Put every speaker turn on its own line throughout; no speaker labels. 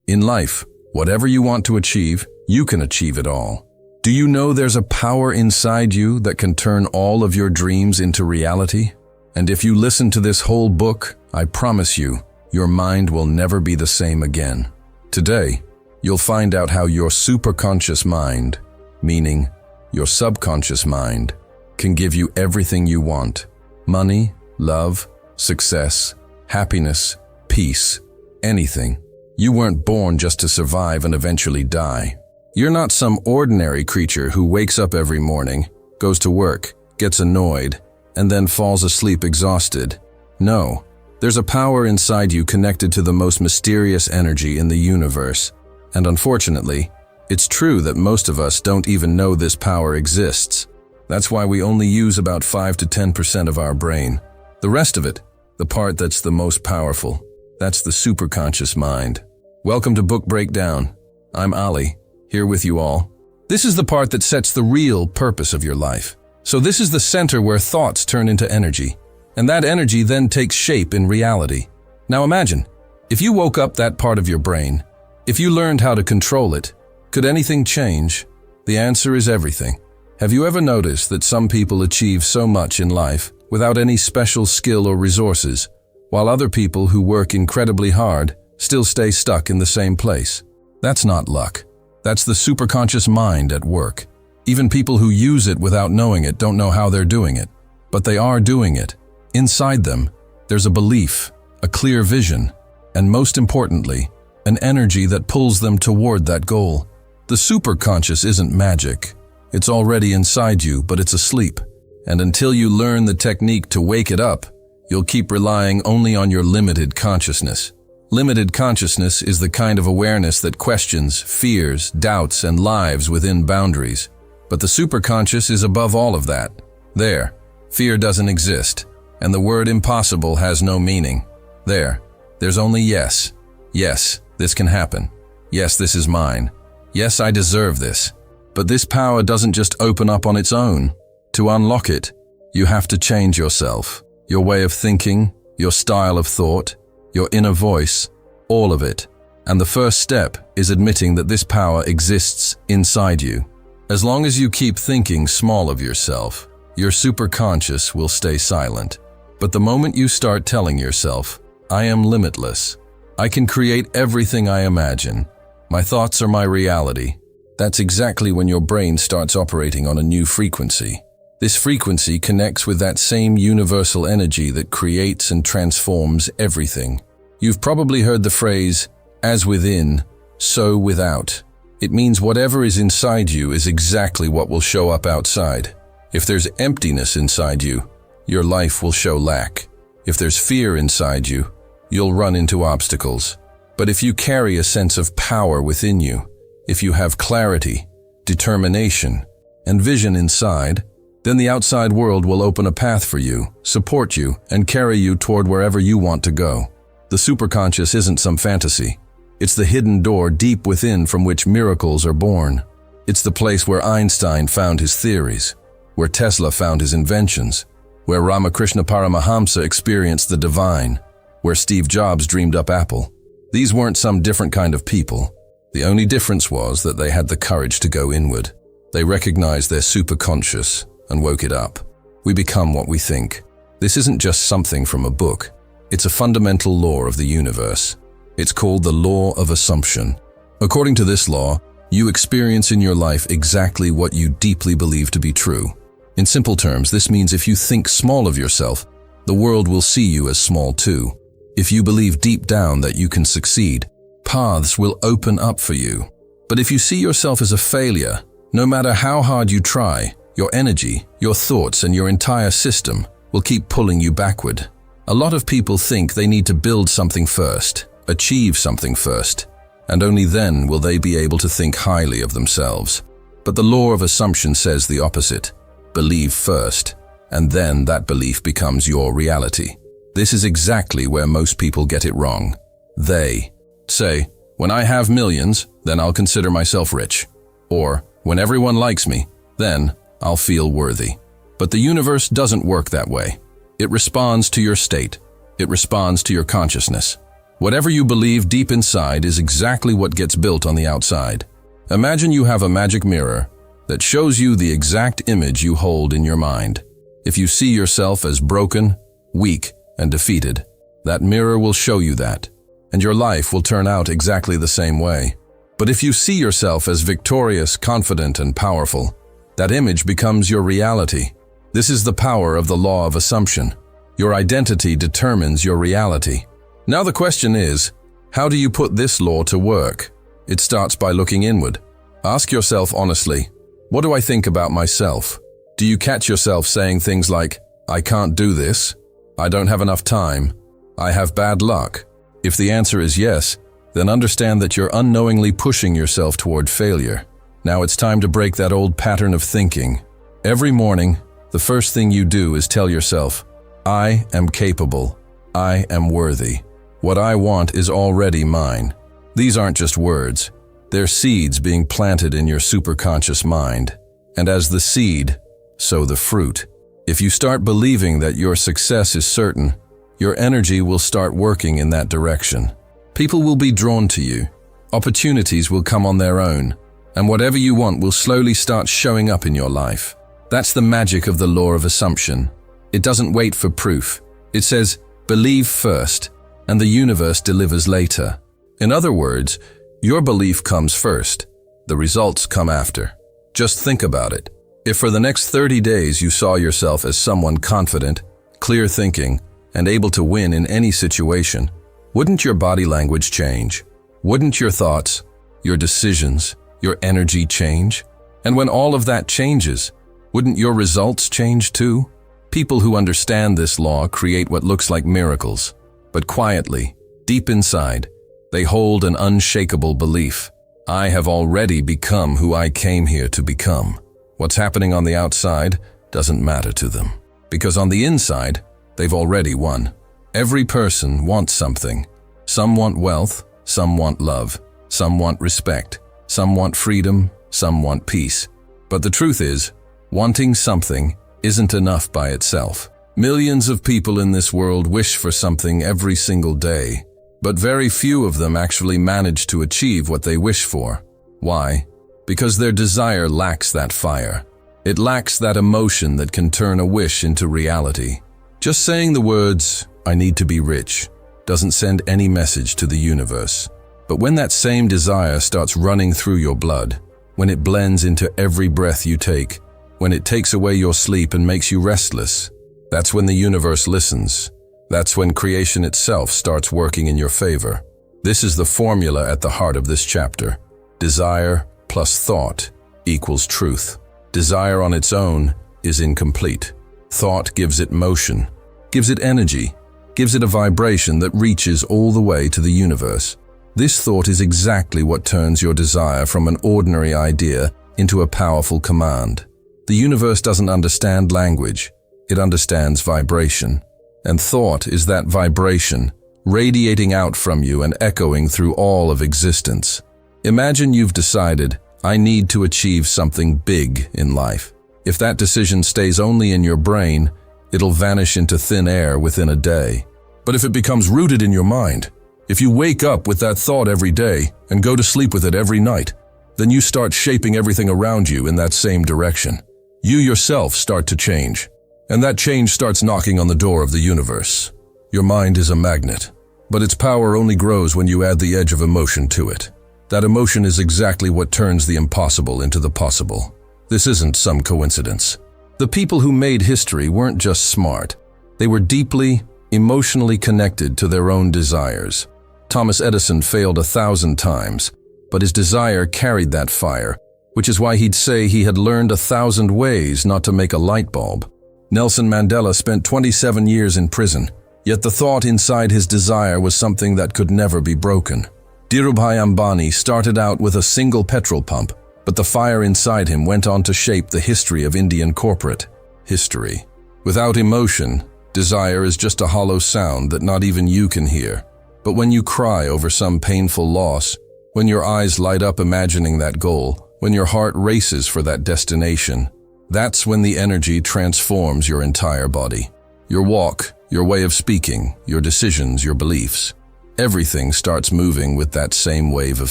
In life, whatever you want to achieve, you can achieve it all. Do you know there's a power inside you that can turn all of your dreams into reality? And if you listen to this whole book, I promise you, your mind will never be the same again. Today, you'll find out how your superconscious mind, meaning your subconscious mind, can give you everything you want. Money, love, success, happiness, peace, anything. You weren't born just to survive and eventually die. You're not some ordinary creature who wakes up every morning, goes to work, gets annoyed, and then falls asleep exhausted. No, there's a power inside you connected to the most mysterious energy in the universe. And unfortunately, it's true that most of us don't even know this power exists. That's why we only use about 5 to 10% of our brain. The rest of it, the part that's the most powerful, that's the superconscious mind. Welcome to Book Breakdown. I'm Ali, here with you all. This is the part that sets the real purpose of your life. So this is the center where thoughts turn into energy, and that energy then takes shape in reality. Now imagine, if you woke up that part of your brain, if you learned how to control it, could anything change? The answer is everything. Have you ever noticed that some people achieve so much in life without any special skill or resources, while other people who work incredibly hard still stay stuck in the same place? That's not luck. That's the superconscious mind at work. Even people who use it without knowing it don't know how they're doing it. But they are doing it. Inside them, there's a belief, a clear vision, and most importantly, an energy that pulls them toward that goal. The superconscious isn't magic. It's already inside you, but it's asleep. And until you learn the technique to wake it up, you'll keep relying only on your limited consciousness. Limited consciousness is the kind of awareness that questions, fears, doubts, and lives within boundaries. But the superconscious is above all of that. There, fear doesn't exist, and the word impossible has no meaning. There's only yes. Yes, this can happen. Yes, this is mine. Yes, I deserve this. But this power doesn't just open up on its own. To unlock it, you have to change yourself, your way of thinking, your style of thought, your inner voice, all of it. And the first step is admitting that this power exists inside you. As long as you keep thinking small of yourself, your superconscious will stay silent. But the moment you start telling yourself, I am limitless, I can create everything I imagine, my thoughts are my reality, that's exactly when your brain starts operating on a new frequency. This frequency connects with that same universal energy that creates and transforms everything. You've probably heard the phrase, as within, so without. It means whatever is inside you is exactly what will show up outside. If there's emptiness inside you, your life will show lack. If there's fear inside you, you'll run into obstacles. But if you carry a sense of power within you, if you have clarity, determination, and vision inside, then the outside world will open a path for you, support you, and carry you toward wherever you want to go. The superconscious isn't some fantasy. It's the hidden door deep within from which miracles are born. It's the place where Einstein found his theories, where Tesla found his inventions, where Ramakrishna Paramahamsa experienced the divine, where Steve Jobs dreamed up Apple. These weren't some different kind of people. The only difference was that they had the courage to go inward. They recognized their superconscious and woke it up. We become what we think. This isn't just something from a book. It's a fundamental law of the universe. It's called the law of assumption. According to this law, you experience in your life exactly what you deeply believe to be true. In simple terms, this means if you think small of yourself, the world will see you as small too. If you believe deep down that you can succeed, paths will open up for you. But if you see yourself as a failure, no matter how hard you try, your energy, your thoughts, and your entire system will keep pulling you backward. A lot of people think they need to build something first, achieve something first, and only then will they be able to think highly of themselves. But the law of assumption says the opposite. Believe first, and then that belief becomes your reality. This is exactly where most people get it wrong. They say, when I have millions, then I'll consider myself rich. Or, when everyone likes me, then I'll feel worthy. But the universe doesn't work that way. It responds to your state. It responds to your consciousness. Whatever you believe deep inside is exactly what gets built on the outside. Imagine you have a magic mirror that shows you the exact image you hold in your mind. If you see yourself as broken, weak, and defeated, that mirror will show you that, and your life will turn out exactly the same way. But if you see yourself as victorious, confident, and powerful, that image becomes your reality. This is the power of the law of assumption. Your identity determines your reality. Now the question is, how do you put this law to work? It starts by looking inward. Ask yourself honestly, what do I think about myself? Do you catch yourself saying things like, I can't do this, I don't have enough time, I have bad luck? If the answer is yes, then understand that you're unknowingly pushing yourself toward failure. Now it's time to break that old pattern of thinking. Every morning, the first thing you do is tell yourself, I am capable, I am worthy. What I want is already mine. These aren't just words. They're seeds being planted in your superconscious mind. And as the seed, so the fruit. If you start believing that your success is certain, your energy will start working in that direction. People will be drawn to you. Opportunities will come on their own. And whatever you want will slowly start showing up in your life. That's the magic of the law of assumption. It doesn't wait for proof. It says, believe first, and the universe delivers later. In other words, your belief comes first. The results come after. Just think about it. If for the next 30 days you saw yourself as someone confident, clear thinking, and able to win in any situation, wouldn't your body language change? Wouldn't your thoughts, your decisions, your energy change? And when all of that changes, wouldn't your results change too? People who understand this law create what looks like miracles. But quietly, deep inside, they hold an unshakable belief. I have already become who I came here to become. What's happening on the outside doesn't matter to them. Because on the inside, they've already won. Every person wants something. Some want wealth, some want love, some want respect, some want freedom, some want peace. But the truth is, wanting something isn't enough by itself. Millions of people in this world wish for something every single day, but very few of them actually manage to achieve what they wish for. Why? Because their desire lacks that fire. It lacks that emotion that can turn a wish into reality. Just saying the words, I need to be rich, doesn't send any message to the universe. But when that same desire starts running through your blood, when it blends into every breath you take, when it takes away your sleep and makes you restless, that's when the universe listens. That's when creation itself starts working in your favor. This is the formula at the heart of this chapter. Desire plus thought equals truth. Desire on its own is incomplete. Thought gives it motion, gives it energy, gives it a vibration that reaches all the way to the universe. This thought is exactly what turns your desire from an ordinary idea into a powerful command. The universe doesn't understand language. It understands vibration. And thought is that vibration, radiating out from you and echoing through all of existence. Imagine you've decided, I need to achieve something big in life. If that decision stays only in your brain, it'll vanish into thin air within a day. But if it becomes rooted in your mind, if you wake up with that thought every day and go to sleep with it every night, then you start shaping everything around you in that same direction. You yourself start to change. And that change starts knocking on the door of the universe. Your mind is a magnet, but its power only grows when you add the edge of emotion to it. That emotion is exactly what turns the impossible into the possible. This isn't some coincidence. The people who made history weren't just smart. They were deeply, emotionally connected to their own desires. Thomas Edison failed 1,000 times, but his desire carried that fire, which is why he'd say he had learned 1,000 ways not to make a light bulb. Nelson Mandela spent 27 years in prison, yet the thought inside his desire was something that could never be broken. Dhirubhai Ambani started out with a single petrol pump, but the fire inside him went on to shape the history of Indian corporate history. Without emotion, desire is just a hollow sound that not even you can hear. But when you cry over some painful loss, when your eyes light up imagining that goal, when your heart races for that destination, that's when the energy transforms your entire body. Your walk, your way of speaking, your decisions, your beliefs. everything starts moving with that same wave of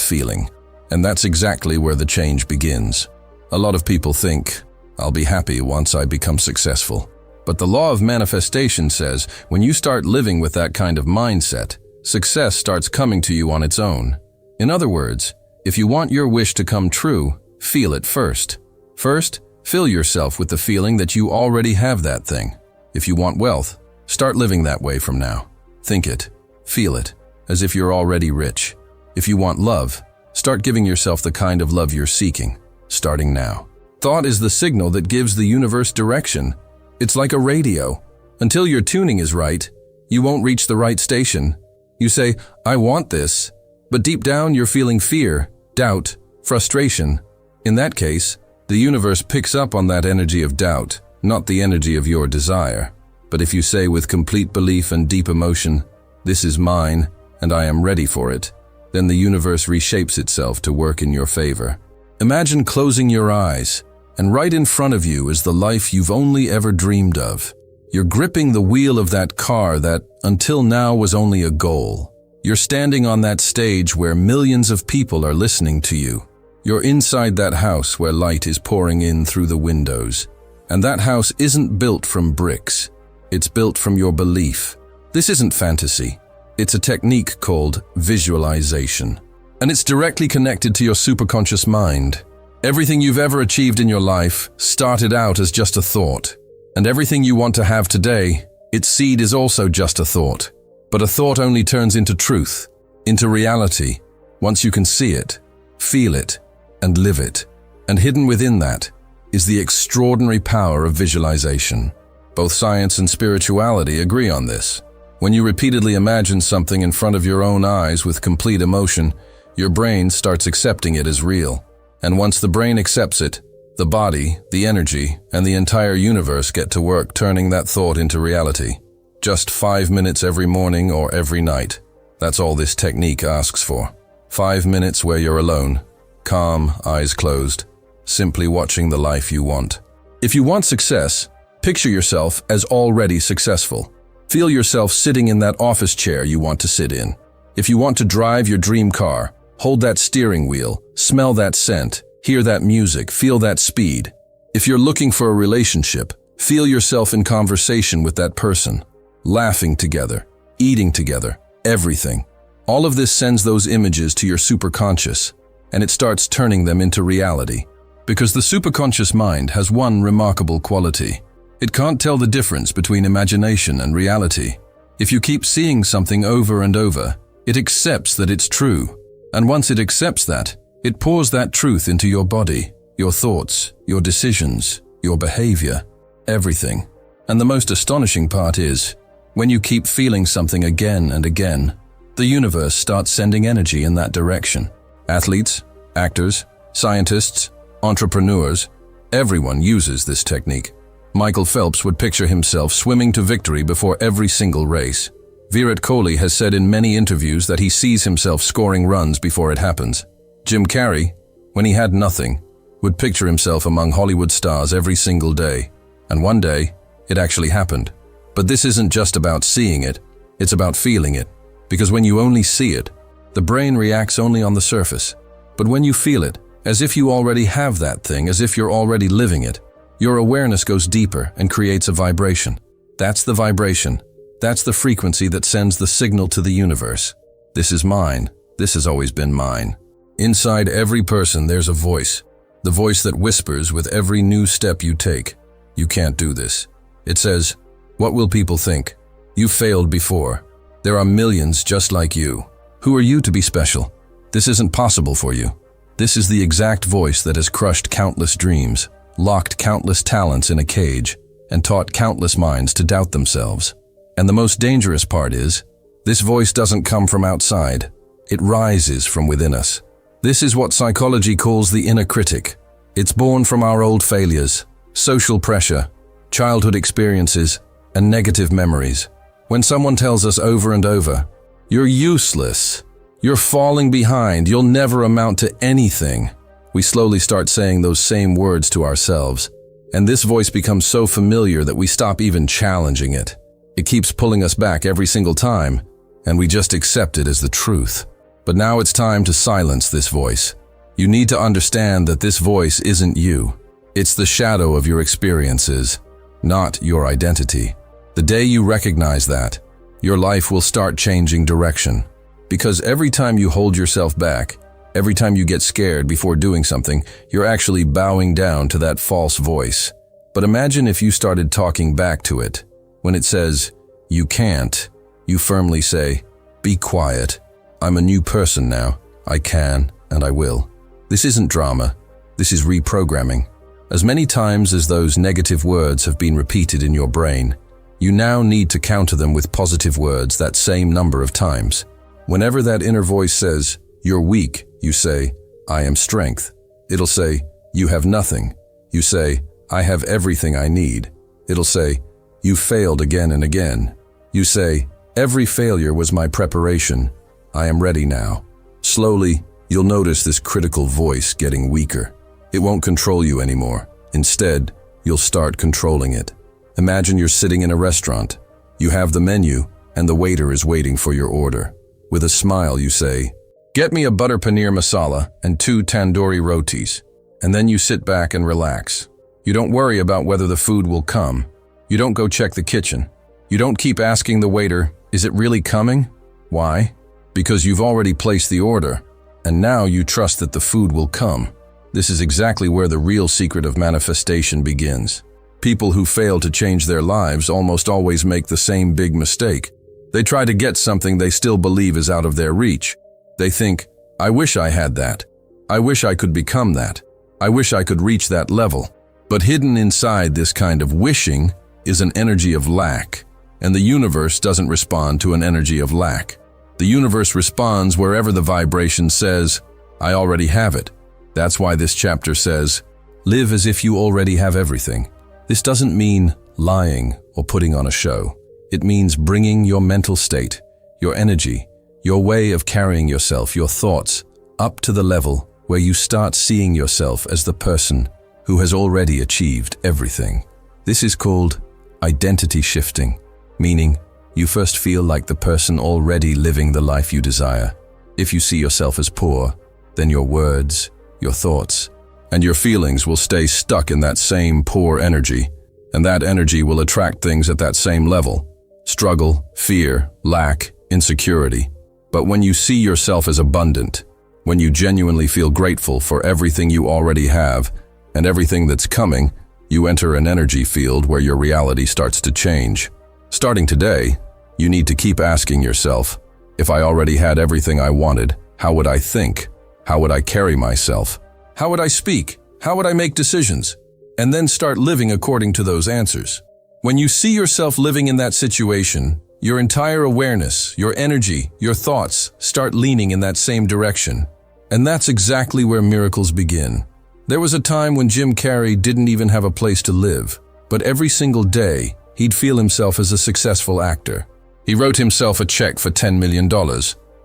feeling. And that's exactly where the change begins. A lot of people think, I'll be happy once I become successful. But the law of manifestation says when you start living with that kind of mindset, success starts coming to you on its own. In other words, if you want your wish to come true, feel it first. First, fill yourself with the feeling that you already have that thing. If you want wealth, start living that way from now. Think it, feel it, as if you're already rich. If you want love, start giving yourself the kind of love you're seeking, starting now. Thought is the signal that gives the universe direction. It's like a radio. Until your tuning is right, you won't reach the right station. You say, I want this, but deep down you're feeling fear, doubt, frustration. In that case, the universe picks up on that energy of doubt, not the energy of your desire. But if you say with complete belief and deep emotion, this is mine, and I am ready for it, then the universe reshapes itself to work in your favor. Imagine closing your eyes, and right in front of you is the life you've only ever dreamed of. You're gripping the wheel of that car that, until now, was only a goal. You're standing on that stage where millions of people are listening to you. You're inside that house where light is pouring in through the windows. And that house isn't built from bricks. It's built from your belief. This isn't fantasy. It's a technique called visualization. And it's directly connected to your superconscious mind. Everything you've ever achieved in your life started out as just a thought. And everything you want to have today, its seed is also just a thought. But a thought only turns into truth, into reality, once you can see it, feel it, and live it. And hidden within that is the extraordinary power of visualization. Both science and spirituality agree on this. When you repeatedly imagine something in front of your own eyes with complete emotion, your brain starts accepting it as real. And once the brain accepts it, the body, the energy, and the entire universe get to work turning that thought into reality. Just 5 minutes every morning or every night. That's all this technique asks for. 5 minutes where you're alone, calm, eyes closed, simply watching the life you want. If you want success, picture yourself as already successful. Feel yourself sitting in that office chair you want to sit in. If you want to drive your dream car, hold that steering wheel, smell that scent, hear that music, feel that speed. If you're looking for a relationship, feel yourself in conversation with that person, laughing together, eating together, everything. All of this sends those images to your superconscious, and it starts turning them into reality. Because the superconscious mind has one remarkable quality. It can't tell the difference between imagination and reality. If you keep seeing something over and over, it accepts that it's true. And once it accepts that, it pours that truth into your body, your thoughts, your decisions, your behavior, everything. And the most astonishing part is, when you keep feeling something again and again, the universe starts sending energy in that direction. Athletes, actors, scientists, entrepreneurs, everyone uses this technique. Michael Phelps would picture himself swimming to victory before every single race. Virat Kohli has said in many interviews that he sees himself scoring runs before it happens. Jim Carrey, when he had nothing, would picture himself among Hollywood stars every single day. And one day, it actually happened. But this isn't just about seeing it, it's about feeling it. Because when you only see it, the brain reacts only on the surface. But when you feel it, as if you already have that thing, as if you're already living it, your awareness goes deeper and creates a vibration. That's the vibration. That's the frequency that sends the signal to the universe. This is mine. This has always been mine. Inside every person there's a voice. The voice that whispers with every new step you take. You can't do this. It says, what will people think? You failed before. There are millions just like you. Who are you to be special? This isn't possible for you. This is the exact voice that has crushed countless dreams, locked countless talents in a cage, and taught countless minds to doubt themselves. And the most dangerous part is, this voice doesn't come from outside. It rises from within us. This is what psychology calls the inner critic. It's born from our old failures, social pressure, childhood experiences, and negative memories. When someone tells us over and over, you're useless, you're falling behind, you'll never amount to anything, we slowly start saying those same words to ourselves. And this voice becomes so familiar that we stop even challenging it. It keeps pulling us back every single time, and we just accept it as the truth. But now it's time to silence this voice. You need to understand that this voice isn't you. It's the shadow of your experiences, not your identity. The day you recognize that, your life will start changing direction. Because every time you hold yourself back, every time you get scared before doing something, you're actually bowing down to that false voice. But imagine if you started talking back to it. When it says, "You can't," you firmly say, "Be quiet. I'm a new person now. I can and I will." This isn't drama. This is reprogramming. As many times as those negative words have been repeated in your brain, you now need to counter them with positive words that same number of times. Whenever that inner voice says, "You're weak," you say, "I am strength." It'll say, "You have nothing." You say, "I have everything I need." It'll say, "You failed again and again." You say, "Every failure was my preparation. I am ready now." Slowly, you'll notice this critical voice getting weaker. It won't control you anymore. Instead, you'll start controlling it. Imagine you're sitting in a restaurant. You have the menu, and the waiter is waiting for your order. With a smile, you say, "Get me a butter paneer masala and 2 tandoori rotis." And then you sit back and relax. You don't worry about whether the food will come. You don't go check the kitchen. You don't keep asking the waiter, "Is it really coming?" Why? Because you've already placed the order, and now you trust that the food will come. This is exactly where the real secret of manifestation begins. People who fail to change their lives almost always make the same big mistake. They try to get something they still believe is out of their reach. They think, "I wish I had that. I wish I could become that. I wish I could reach that level." But hidden inside this kind of wishing is an energy of lack, and the universe doesn't respond to an energy of lack. The universe responds wherever the vibration says, "I already have it." That's why this chapter says, live as if you already have everything. This doesn't mean lying or putting on a show. It means bringing your mental state, your energy, your way of carrying yourself, your thoughts, up to the level where you start seeing yourself as the person who has already achieved everything. This is called identity shifting, meaning you first feel like the person already living the life you desire. If you see yourself as poor, then your words, your thoughts, and your feelings will stay stuck in that same poor energy, and that energy will attract things at that same level: struggle, fear, lack, insecurity. But when you see yourself as abundant, when you genuinely feel grateful for everything you already have and everything that's coming, you enter an energy field where your reality starts to change. Starting today, you need to keep asking yourself, if I already had everything I wanted, how would I think? How would I carry myself? How would I speak? How would I make decisions? And then start living according to those answers. When you see yourself living in that situation, your entire awareness, your energy, your thoughts start leaning in that same direction. And that's exactly where miracles begin. There was a time when Jim Carrey didn't even have a place to live, but every single day, he'd feel himself as a successful actor. He wrote himself a check for $10 million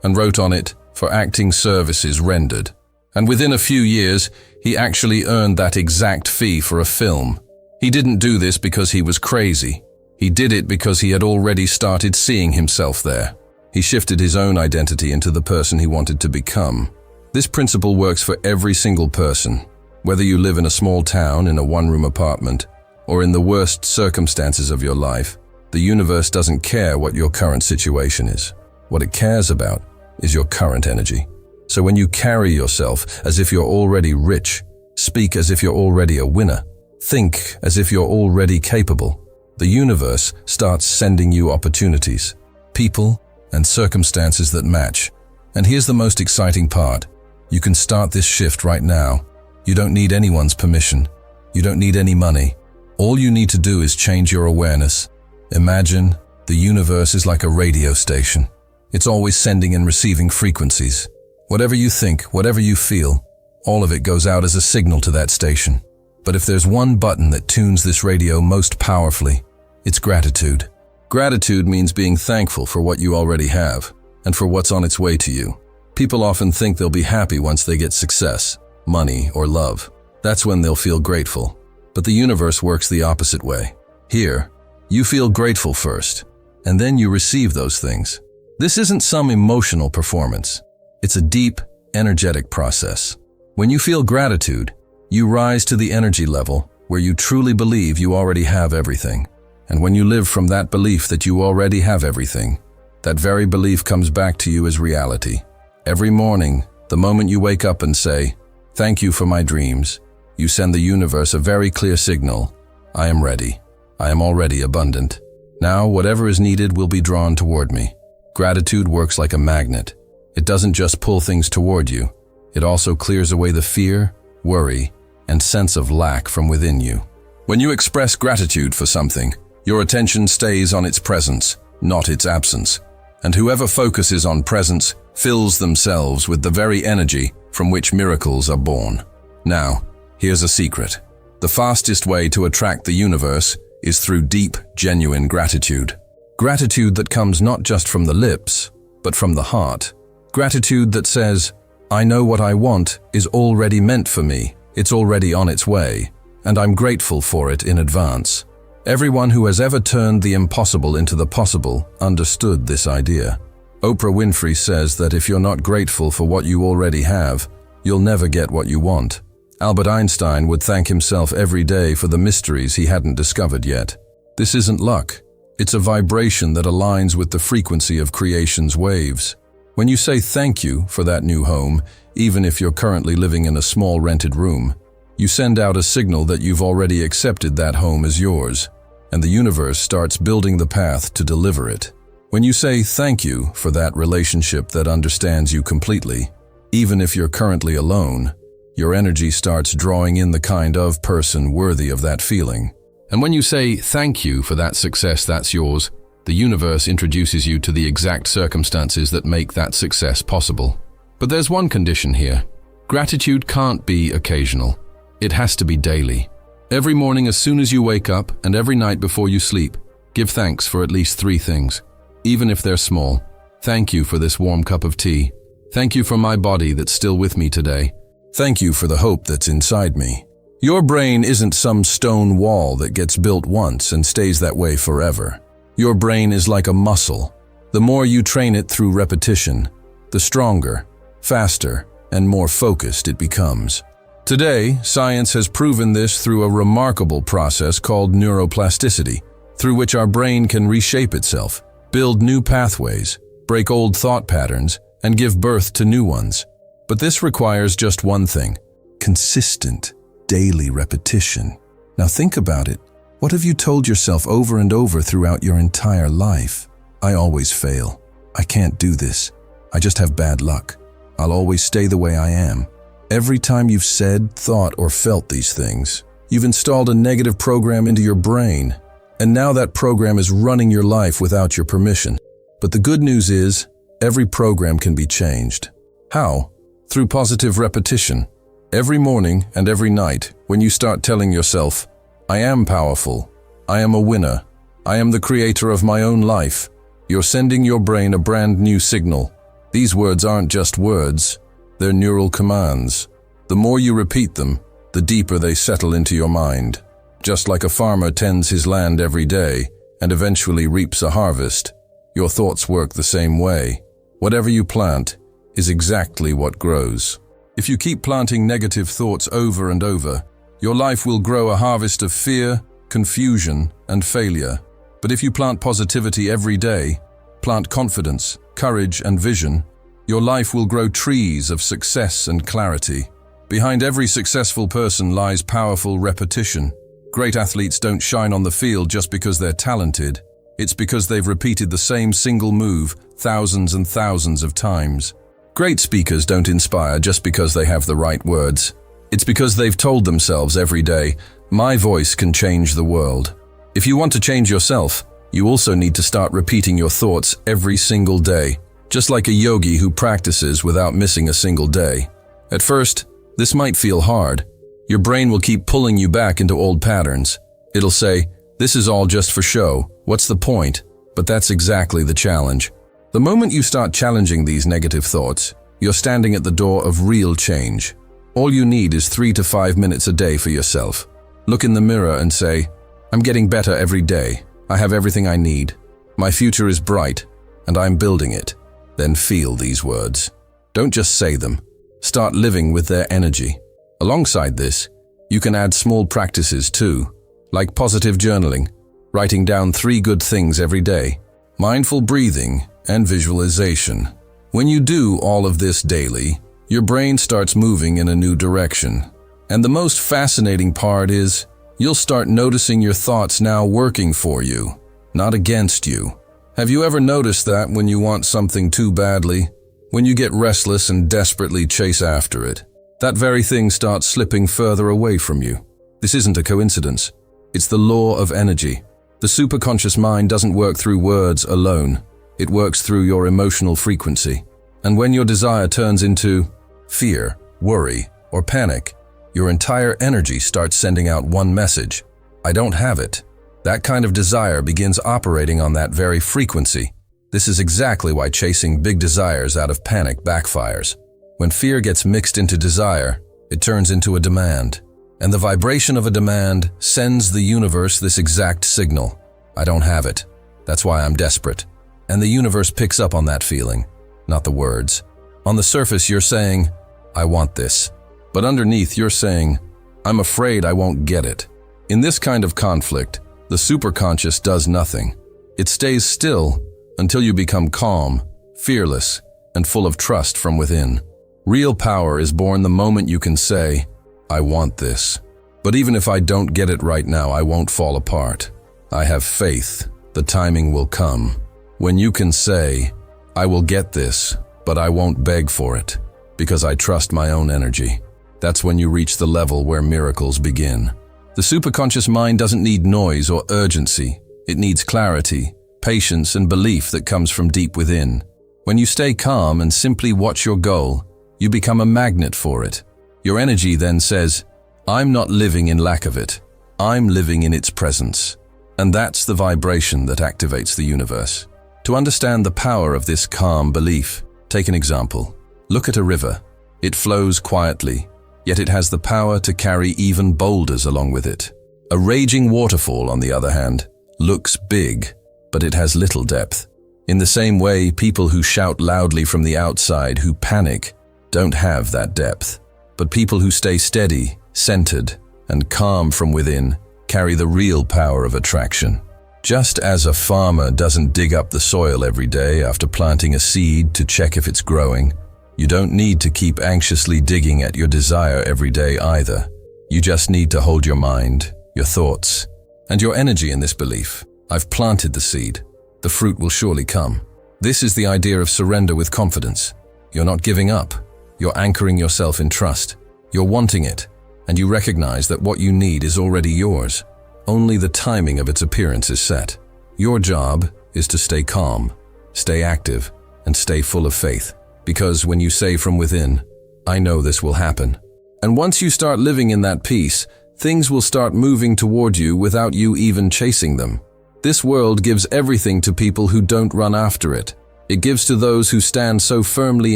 and wrote on it, "For acting services rendered." And within a few years, he actually earned that exact fee for a film. He didn't do this because he was crazy. He did it because he had already started seeing himself there. He shifted his own identity into the person he wanted to become. This principle works for every single person. Whether you live in a small town, in a one-room apartment, or in the worst circumstances of your life, the universe doesn't care what your current situation is. What it cares about is your current energy. So when you carry yourself as if you're already rich, speak as if you're already a winner, think as if you're already capable, the universe starts sending you opportunities, people, and circumstances that match. And here's the most exciting part. You can start this shift right now. You don't need anyone's permission. You don't need any money. All you need to do is change your awareness. Imagine the universe is like a radio station. It's always sending and receiving frequencies. Whatever you think, whatever you feel, all of it goes out as a signal to that station. But if there's one button that tunes this radio most powerfully, it's gratitude. Gratitude means being thankful for what you already have and for what's on its way to you. People often think they'll be happy once they get success, money, or love. That's when they'll feel grateful. But the universe works the opposite way. Here, you feel grateful first, and then you receive those things. This isn't some emotional performance. It's a deep, energetic process. When you feel gratitude, you rise to the energy level where you truly believe you already have everything. And when you live from that belief that you already have everything, that very belief comes back to you as reality. Every morning, the moment you wake up and say, "Thank you for my dreams," you send the universe a very clear signal. I am ready. I am already abundant. Now, whatever is needed will be drawn toward me. Gratitude works like a magnet. It doesn't just pull things toward you. It also clears away the fear, worry, and sense of lack from within you. When you express gratitude for something, your attention stays on its presence, not its absence. And whoever focuses on presence fills themselves with the very energy from which miracles are born. Now, here's a secret. The fastest way to attract the universe is through deep, genuine gratitude. Gratitude that comes not just from the lips, but from the heart. Gratitude that says, "I know what I want is already meant for me. It's already on its way, and I'm grateful for it in advance." Everyone who has ever turned the impossible into the possible understood this idea. Oprah Winfrey says that if you're not grateful for what you already have, you'll never get what you want. Albert Einstein would thank himself every day for the mysteries he hadn't discovered yet. This isn't luck. It's a vibration that aligns with the frequency of creation's waves. When you say thank you for that new home, even if you're currently living in a small rented room, you send out a signal that you've already accepted that home as yours, and the universe starts building the path to deliver it. When you say thank you for that relationship that understands you completely, even if you're currently alone, your energy starts drawing in the kind of person worthy of that feeling. And when you say thank you for that success that's yours, the universe introduces you to the exact circumstances that make that success possible. But there's one condition here. Gratitude can't be occasional. It has to be daily. Every morning as soon as you wake up and every night before you sleep, give thanks for at least 3 things, even if they're small. Thank you for this warm cup of tea. Thank you for my body that's still with me today. Thank you for the hope that's inside me. Your brain isn't some stone wall that gets built once and stays that way forever. Your brain is like a muscle. The more you train it through repetition, the stronger, faster, and more focused it becomes. Today, science has proven this through a remarkable process called neuroplasticity, through which our brain can reshape itself, build new pathways, break old thought patterns, and give birth to new ones. But this requires just one thing: consistent, daily repetition. Now think about it. What have you told yourself over and over throughout your entire life? I always fail. I can't do this. I just have bad luck. I'll always stay the way I am. Every time you've said, thought, or felt these things, you've installed a negative program into your brain. And now that program is running your life without your permission. But the good news is, every program can be changed. How? Through positive repetition. Every morning and every night, when you start telling yourself, "I am powerful, I am a winner, I am the creator of my own life," you're sending your brain a brand new signal. These words aren't just words, they're neural commands. The more you repeat them, the deeper they settle into your mind. Just like a farmer tends his land every day and eventually reaps a harvest, your thoughts work the same way. Whatever you plant is exactly what grows. If you keep planting negative thoughts over and over, your life will grow a harvest of fear, confusion, and failure. But if you plant positivity every day, plant confidence, courage, and vision, your life will grow trees of success and clarity. Behind every successful person lies powerful repetition. Great athletes don't shine on the field just because they're talented. It's because they've repeated the same single move thousands and thousands of times. Great speakers don't inspire just because they have the right words. It's because they've told themselves every day, "My voice can change the world." If you want to change yourself, you also need to start repeating your thoughts every single day, just like a yogi who practices without missing a single day. At first, this might feel hard. Your brain will keep pulling you back into old patterns. It'll say, "This is all just for show. What's the point?" But that's exactly the challenge. The moment you start challenging these negative thoughts, you're standing at the door of real change. All you need is 3 to 5 minutes a day for yourself. Look in the mirror and say, "I'm getting better every day. I have everything I need. My future is bright. and I'm building it. Then feel these words. Don't just say them. Start living with their energy. Alongside this, you can add small practices too, like positive journaling, writing down 3 good things every day, mindful breathing, and visualization. When you do all of this daily, your brain starts moving in a new direction. And the most fascinating part is, you'll start noticing your thoughts now working for you, not against you. Have you ever noticed that when you want something too badly, when you get restless and desperately chase after it, that very thing starts slipping further away from you? This isn't a coincidence. It's the law of energy. The superconscious mind doesn't work through words alone. It works through your emotional frequency. And when your desire turns into fear, worry, or panic, your entire energy starts sending out one message: I don't have it. That kind of desire begins operating on that very frequency. This is exactly why chasing big desires out of panic backfires. When fear gets mixed into desire, it turns into a demand. And the vibration of a demand sends the universe this exact signal: I don't have it. That's why I'm desperate. And the universe picks up on that feeling, not the words. On the surface, you're saying, I want this. But underneath, you're saying, I'm afraid I won't get it. In this kind of conflict, the superconscious does nothing. It stays still until you become calm, fearless, and full of trust from within. Real power is born the moment you can say, I want this. But even if I don't get it right now, I won't fall apart. I have faith. The timing will come. When you can say, I will get this, but I won't beg for it, because I trust my own energy. That's when you reach the level where miracles begin. The superconscious mind doesn't need noise or urgency. It needs clarity, patience, and belief that comes from deep within. When you stay calm and simply watch your goal, you become a magnet for it. Your energy then says, I'm not living in lack of it. I'm living in its presence. And that's the vibration that activates the universe. To understand the power of this calm belief, take an example. Look at a river. It flows quietly, yet it has the power to carry even boulders along with it. A raging waterfall, on the other hand, looks big, but it has little depth. In the same way, people who shout loudly from the outside, who panic, don't have that depth. But people who stay steady, centered, and calm from within carry the real power of attraction. Just as a farmer doesn't dig up the soil every day after planting a seed to check if it's growing, you don't need to keep anxiously digging at your desire every day either. You just need to hold your mind, your thoughts, and your energy in this belief. I've planted the seed. The fruit will surely come. This is the idea of surrender with confidence. You're not giving up. You're anchoring yourself in trust. You're wanting it, and you recognize that what you need is already yours. Only the timing of its appearance is set. Your job is to stay calm, stay active, and stay full of faith. Because when you say from within, I know this will happen. And once you start living in that peace, things will start moving toward you without you even chasing them. This world gives everything to people who don't run after it. It gives to those who stand so firmly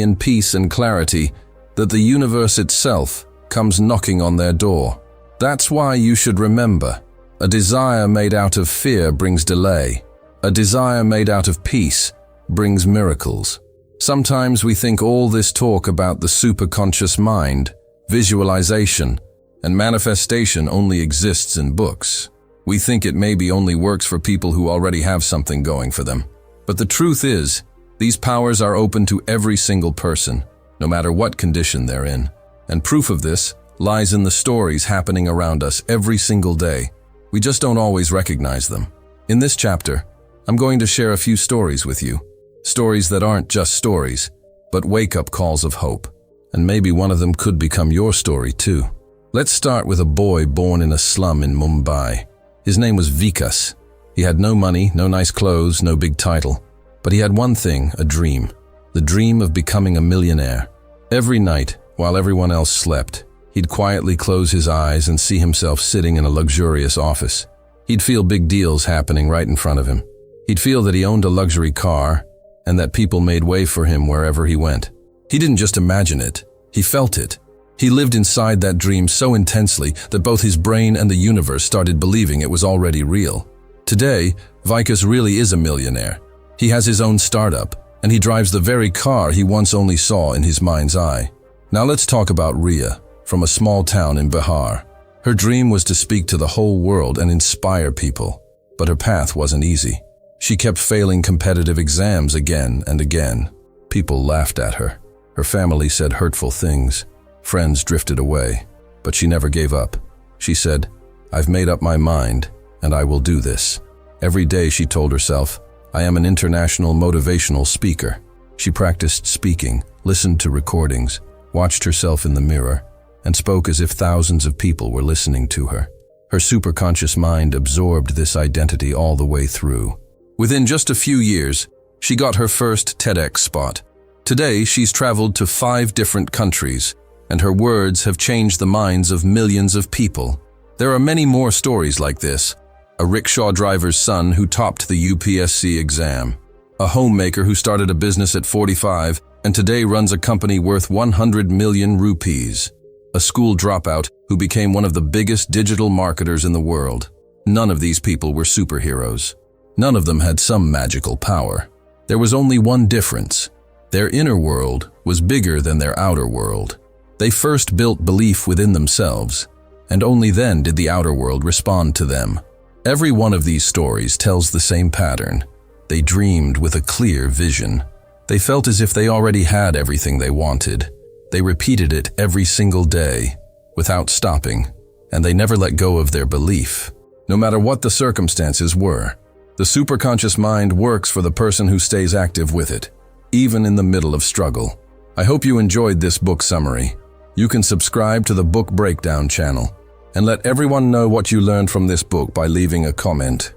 in peace and clarity that the universe itself comes knocking on their door. That's why you should remember, a desire made out of fear brings delay. A desire made out of peace brings miracles. Sometimes we think all this talk about the superconscious mind, visualization, and manifestation only exists in books. We think it maybe only works for people who already have something going for them. But the truth is, these powers are open to every single person, no matter what condition they're in. And proof of this lies in the stories happening around us every single day. We just don't always recognize them. In this chapter, I'm going to share a few stories with you. Stories that aren't just stories, but wake-up calls of hope. And maybe one of them could become your story too. Let's start with a boy born in a slum in Mumbai. His name was Vikas. He had no money, no nice clothes, no big title. But he had one thing, a dream. The dream of becoming a millionaire. Every night, while everyone else slept, he'd quietly close his eyes and see himself sitting in a luxurious office. He'd feel big deals happening right in front of him. He'd feel that he owned a luxury car and that people made way for him wherever he went. He didn't just imagine it, he felt it. He lived inside that dream so intensely that both his brain and the universe started believing it was already real. Today, Vikas really is a millionaire. He has his own startup, and he drives the very car he once only saw in his mind's eye. Now let's talk about Ria, from a small town in Bihar. Her dream was to speak to the whole world and inspire people, but her path wasn't easy. She kept failing competitive exams again and again. People laughed at her. Her family said hurtful things. Friends drifted away, but she never gave up. She said, "I've made up my mind, and I will do this." Every day she told herself, "I am an international motivational speaker." She practiced speaking, listened to recordings, watched herself in the mirror, and spoke as if thousands of people were listening to her. Her superconscious mind absorbed this identity all the way through. Within just a few years, she got her first TEDx spot. Today, she's traveled to 5 different countries, and her words have changed the minds of millions of people. There are many more stories like this. A rickshaw driver's son who topped the UPSC exam. A homemaker who started a business at 45 and today runs a company worth 100 million rupees. A school dropout who became one of the biggest digital marketers in the world. None of these people were superheroes. None of them had some magical power. There was only one difference. Their inner world was bigger than their outer world. They first built belief within themselves, and only then did the outer world respond to them. Every one of these stories tells the same pattern. They dreamed with a clear vision. They felt as if they already had everything they wanted. They repeated it every single day, without stopping, and they never let go of their belief, no matter what the circumstances were. The superconscious mind works for the person who stays active with it, even in the middle of struggle. I hope you enjoyed this book summary. You can subscribe to the Book Breakdown channel, and let everyone know what you learned from this book by leaving a comment.